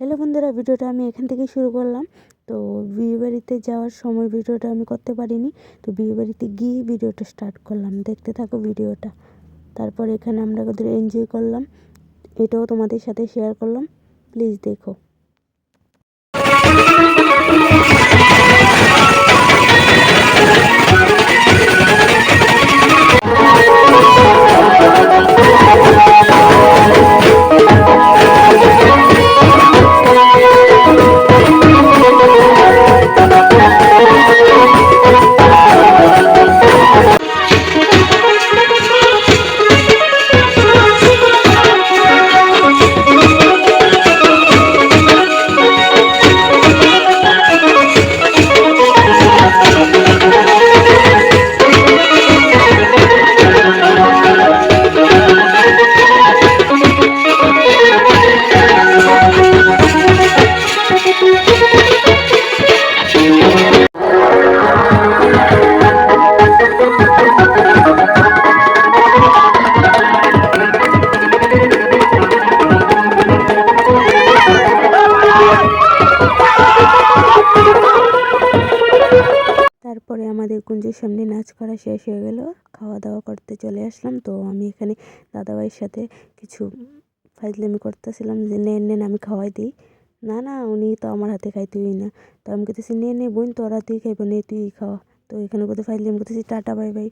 Hello বন্ধুরা, ভিডিওটা আমি এখান থেকে শুরু করলাম। তো বিয়ে বাড়িতে যাওয়ার সময় ভিডিওটা আমি করতে পারিনি, তো বিয়ে বাড়িতে গিয়ে ভিডিওটা স্টার্ট করলাম। দেখতে থাকো ভিডিওটা। তারপর এখানে আমরা ওদের এনজয় করলাম, এটাও তোমাদের সাথে শেয়ার করলাম। প্লিজ দেখো। তারপরে আমাদের কুঞ্জের সামনে নাচ করা শেষ হয়ে গেল, খাওয়া দাওয়া করতে চলে আসলাম। তো আমি এখানে দাদাভাইয়ের সাথে কিছু ফাইজলামি করতেছিলাম যে নেন নেন আমি খাওয়াই দিই। না না, উনি তো আমার হাতে খাইতেই না। তো আমি বলতেছি নে নে বোন, তোর হাতেই খাইব, নে তুই খাওয়া। তো এখানে কোথাও ফাইজলামি করতেছি। Tata, bye bye.